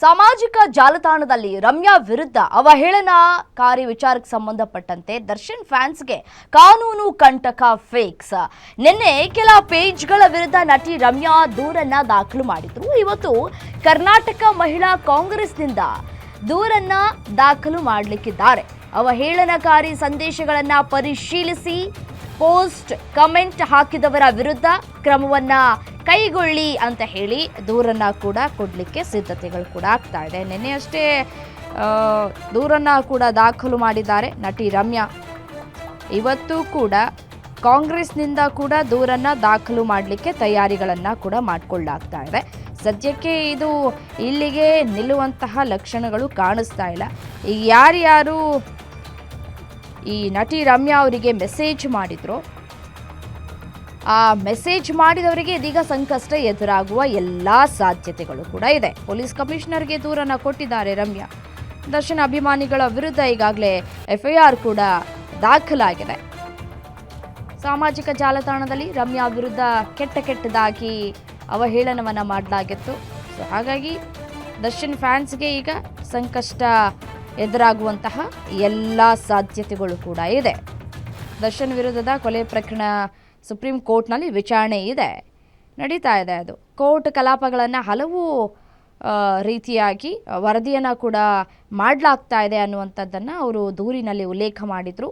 ಸಾಮಾಜಿಕ ಜಾಲತಾಣದಲ್ಲಿ ರಮ್ಯಾ ವಿರುದ್ಧ ಅವಹೇಳನಕಾರಿ ವಿಚಾರಕ್ಕೆ ಸಂಬಂಧಪಟ್ಟಂತೆ ದರ್ಶನ್ ಫ್ಯಾನ್ಸ್ಗೆ ಕಾನೂನು ಕಂಟಕ ಫೇಕ್ಸ್. ನಿನ್ನೆ ಕೆಲ ಪೇಜ್ಗಳ ವಿರುದ್ಧ ನಟಿ ರಮ್ಯಾ ದೂರನ್ನ ದಾಖಲು ಮಾಡಿದ್ರು. ಇವತ್ತು ಕರ್ನಾಟಕ ಮಹಿಳಾ ಕಾಂಗ್ರೆಸ್ನಿಂದ ದೂರನ್ನ ದಾಖಲು ಮಾಡಲಿಕ್ಕಿದ್ದಾರೆ. ಅವಹೇಳನಕಾರಿ ಸಂದೇಶಗಳನ್ನ ಪರಿಶೀಲಿಸಿ ಪೋಸ್ಟ್ ಕಮೆಂಟ್ ಹಾಕಿದವರ ವಿರುದ್ಧ ಕ್ರಮವನ್ನ ಕೈಗೊಳ್ಳಿ ಅಂತ ಹೇಳಿ ದೂರನ್ನ ಕೂಡ ಕೊಡಲಿಕ್ಕೆ ಸಿದ್ಧತೆಗಳು ಕೂಡ ಆಗ್ತಾ ಇದೆ. ನಿನ್ನೆಯಷ್ಟೇ ದೂರನ್ನ ಕೂಡ ದಾಖಲು ಮಾಡಿದ್ದಾರೆ ನಟಿ ರಮ್ಯಾ. ಇವತ್ತು ಕೂಡ ಕಾಂಗ್ರೆಸ್ನಿಂದ ಕೂಡ ದೂರನ್ನ ದಾಖಲು ಮಾಡಲಿಕ್ಕೆ ತಯಾರಿಗಳನ್ನು ಕೂಡ ಮಾಡಿಕೊಳ್ಳಲಾಗ್ತಾ ಇದೆ. ಸದ್ಯಕ್ಕೆ ಇದು ಇಲ್ಲಿಗೆ ನಿಲ್ಲುವಂತಹ ಲಕ್ಷಣಗಳು ಕಾಣಿಸ್ತಾ ಇಲ್ಲ. ಈಗ ಯಾರ್ಯಾರು ಈ ನಟಿ ರಮ್ಯಾ ಅವರಿಗೆ ಮೆಸೇಜ್ ಮಾಡಿದ್ರು, ಆ ಮೆಸೇಜ್ ಮಾಡಿದವರಿಗೆ ಇದೀಗ ಸಂಕಷ್ಟ ಎದುರಾಗುವ ಎಲ್ಲ ಸಾಧ್ಯತೆಗಳು ಕೂಡ ಇದೆ. ಪೊಲೀಸ್ ಕಮಿಷನರ್ಗೆ ದೂರನ್ನ ಕೊಟ್ಟಿದ್ದಾರೆ ರಮ್ಯಾ. ದರ್ಶನ್ ಅಭಿಮಾನಿಗಳ ವಿರುದ್ಧ ಈಗಾಗಲೇ ಎಫ್ಐಆರ್ ಕೂಡ ದಾಖಲಾಗಿದೆ. ಸಾಮಾಜಿಕ ಜಾಲತಾಣದಲ್ಲಿ ರಮ್ಯಾ ವಿರುದ್ಧ ಕೆಟ್ಟದಾಗಿ ಅವಹೇಳನವನ್ನು ಮಾಡಲಾಗಿತ್ತು. ಸೊ ಹಾಗಾಗಿ ದರ್ಶನ್ ಫ್ಯಾನ್ಸ್ಗೆ ಈಗ ಸಂಕಷ್ಟ ಎದುರಾಗುವಂತಹ ಎಲ್ಲ ಸಾಧ್ಯತೆಗಳು ಕೂಡ ಇದೆ. ದರ್ಶನ್ ವಿರುದ್ಧದ ಕೊಲೆ ಪ್ರಕರಣ ಸುಪ್ರೀಂ ಕೋರ್ಟ್ನಲ್ಲಿ ವಿಚಾರಣೆ ನಡೀತಾ ಇದೆ. ಅದು ಕೋರ್ಟ್ ಕಲಾಪಗಳನ್ನು ಹಲವು ರೀತಿಯಾಗಿ ವರದಿಯನ್ನು ಕೂಡ ಮಾಡಲಾಗ್ತಾ ಇದೆ ಅನ್ನುವಂಥದ್ದನ್ನು ಅವರು ದೂರಿನಲ್ಲಿ ಉಲ್ಲೇಖ ಮಾಡಿದರು.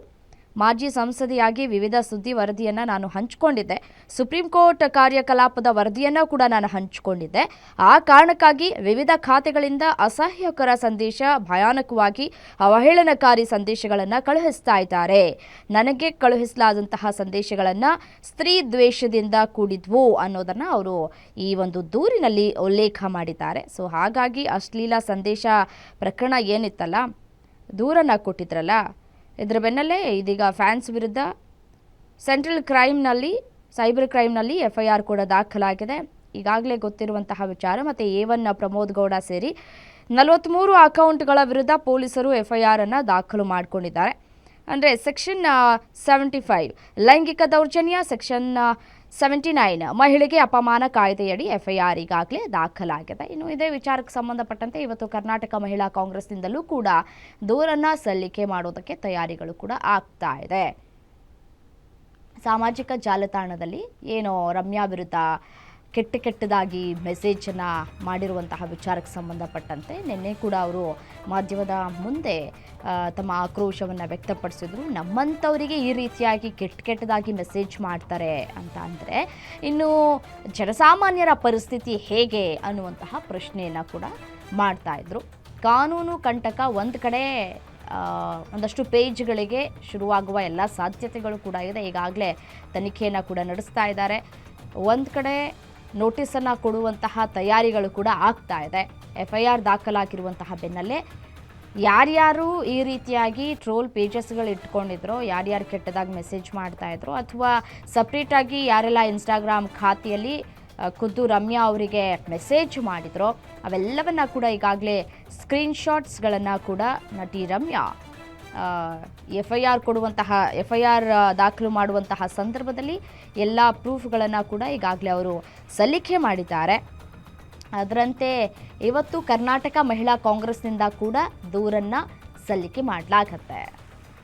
ಮಾಜಿ ಸಂಸದೆಯಾಗಿ ವಿವಿಧ ಸುದ್ದಿ ವರದಿಯನ್ನು ನಾನು ಹಂಚಿಕೊಂಡಿದ್ದೆ. ಸುಪ್ರೀಂ ಕೋರ್ಟ್ ಕಾರ್ಯಕಲಾಪದ ವರದಿಯನ್ನು ಕೂಡ ನಾನು ಹಂಚಿಕೊಂಡಿದ್ದೆ. ಆ ಕಾರಣಕ್ಕಾಗಿ ವಿವಿಧ ಖಾತೆಗಳಿಂದ ಅಸಹ್ಯಕರ ಸಂದೇಶ, ಭಯಾನಕವಾಗಿ ಅವಹೇಳನಕಾರಿ ಸಂದೇಶಗಳನ್ನು ಕಳುಹಿಸ್ತಾ ಇದ್ದಾರೆ. ನನಗೆ ಕಳುಹಿಸಲಾದಂತಹ ಸಂದೇಶಗಳನ್ನು ಸ್ತ್ರೀ ದ್ವೇಷದಿಂದ ಕೂಡಿದ್ವು ಅನ್ನೋದನ್ನು ಅವರು ಈ ಒಂದು ದೂರಿನಲ್ಲಿ ಉಲ್ಲೇಖ ಮಾಡಿದ್ದಾರೆ. ಸೊ ಹಾಗಾಗಿ ಅಶ್ಲೀಲ ಸಂದೇಶ ಪ್ರಕರಣ ಏನಿತ್ತಲ್ಲ, ದೂರನ್ನು ಕೊಟ್ಟಿದ್ರಲ್ಲ, ಇದರ ಬೆನ್ನಲ್ಲೇ ಇದೀಗ ಫ್ಯಾನ್ಸ್ ವಿರುದ್ಧ ಸೈಬರ್ ಕ್ರೈಮ್ನಲ್ಲಿ ಎಫ್ಐಆರ್ ಕೂಡ ದಾಖಲಾಗಿದೆ. ಈಗಾಗಲೇ ಗೊತ್ತಿರುವಂತಹ ವಿಚಾರ. ಮತ್ತು A1 ಪ್ರಮೋದ್ ಗೌಡ ಸೇರಿ 43 ಅಕೌಂಟ್ಗಳ ವಿರುದ್ಧ ಪೊಲೀಸರು ಎಫ್ಐಆರ್ ಅನ್ನು ದಾಖಲು ಮಾಡಿಕೊಂಡಿದ್ದಾರೆ. ಅಂದರೆ ಸೆಕ್ಷನ್ 75 ಲೈಂಗಿಕ ದೌರ್ಜನ್ಯ, ಸೆಕ್ಷನ್ 79 ಮಹಿಳೆಗೆ ಅಪಮಾನ ಕಾಯ್ದೆಯಡಿ ಎಫ್ಐಆರ್ ಈಗಾಗಲೇ ದಾಖಲಾಗಿದೆ. ಇನ್ನು ಇದೇ ವಿಚಾರಕ್ಕೆ ಸಂಬಂಧಪಟ್ಟಂತೆ ಇವತ್ತು ಕರ್ನಾಟಕ ಮಹಿಳಾ ಕಾಂಗ್ರೆಸ್ನಿಂದಲೂ ಕೂಡ ದೂರನ್ನ ಸಲ್ಲಿಕೆ ಮಾಡೋದಕ್ಕೆ ತಯಾರಿಗಳು ಕೂಡ ಆಗ್ತಾ ಇದೆ. ಸಾಮಾಜಿಕ ಜಾಲತಾಣದಲ್ಲಿ ಏನೋ ರಮ್ಯಾ ವಿರುದ್ಧ ಕೆಟ್ಟದಾಗಿ ಮೆಸೇಜನ್ನು ಮಾಡಿರುವಂತಹ ವಿಚಾರಕ್ಕೆ ಸಂಬಂಧಪಟ್ಟಂತೆ ನಿನ್ನೆ ಕೂಡ ಅವರು ಮಾಧ್ಯಮದ ಮುಂದೆ ತಮ್ಮ ಆಕ್ರೋಶವನ್ನು ವ್ಯಕ್ತಪಡಿಸಿದ್ರು. ನಮ್ಮಂಥವರಿಗೆ ಈ ರೀತಿಯಾಗಿ ಕೆಟ್ಟದಾಗಿ ಮೆಸೇಜ್ ಮಾಡ್ತಾರೆ ಅಂತ ಅಂದರೆ ಇನ್ನು ಜನಸಾಮಾನ್ಯರ ಪರಿಸ್ಥಿತಿ ಹೇಗೆ ಅನ್ನುವಂತಹ ಪ್ರಶ್ನೆಯನ್ನು ಕೂಡ ಮಾಡ್ತಾ ಇದ್ರು. ಕಾನೂನು ಕಂಟಕ ಒಂದು ಕಡೆ ಒಂದಷ್ಟು ಪೇಜ್ಗಳಿಗೆ ಶುರುವಾಗುವ ಎಲ್ಲ ಸಾಧ್ಯತೆಗಳು ಕೂಡ ಇದೆ. ಈಗಾಗಲೇ ತನಿಖೆಯನ್ನು ಕೂಡ ನಡೆಸ್ತಾ ಇದ್ದಾರೆ. ಒಂದು ಕಡೆ ನೋಟಿಸನ್ನು ಕೊಡುವಂತಹ ತಯಾರಿಗಳು ಕೂಡ ಆಗ್ತಾ ಇದೆ. ಎಫ್ಐಆರ್ ದಾಖಲಾಗಿರುವಂತಹ ಬೆನ್ನಲ್ಲೇ ಯಾರ್ಯಾರು ಈ ರೀತಿಯಾಗಿ ಟ್ರೋಲ್ ಪೇಜಸ್ಗಳು ಇಟ್ಕೊಂಡಿದ್ರೋ, ಯಾರ್ಯಾರು ಕೆಟ್ಟದಾಗಿ ಮೆಸೇಜ್ ಮಾಡ್ತಾಯಿದ್ರು, ಅಥವಾ ಸಪ್ರೇಟಾಗಿ ಯಾರೆಲ್ಲ ಇನ್ಸ್ಟಾಗ್ರಾಮ್ ಖಾತೆಯಲ್ಲಿ ಖುದ್ದು ರಮ್ಯಾ ಅವರಿಗೆ ಮೆಸೇಜ್ ಮಾಡಿದ್ರೋ ಅವೆಲ್ಲವನ್ನ ಕೂಡ ಈಗಾಗಲೇ ಸ್ಕ್ರೀನ್ಶಾಟ್ಸ್ಗಳನ್ನು ಕೂಡ ನಟಿ ರಮ್ಯಾ ಎಫ್ಐಆರ್ ದಾಖಲು ಮಾಡುವಂತಹ ಸಂದರ್ಭದಲ್ಲಿ ಎಲ್ಲ ಪ್ರೂಫ್ಗಳನ್ನು ಕೂಡ ಈಗಾಗಲೇ ಅವರು ಸಲ್ಲಿಕೆ ಮಾಡಿದ್ದಾರೆ. ಅದರಂತೆ ಇವತ್ತು ಕರ್ನಾಟಕ ಮಹಿಳಾ ಕಾಂಗ್ರೆಸ್ನಿಂದ ಕೂಡ ದೂರನ್ನು ಸಲ್ಲಿಕೆ ಮಾಡಲಾಗತ್ತೆ.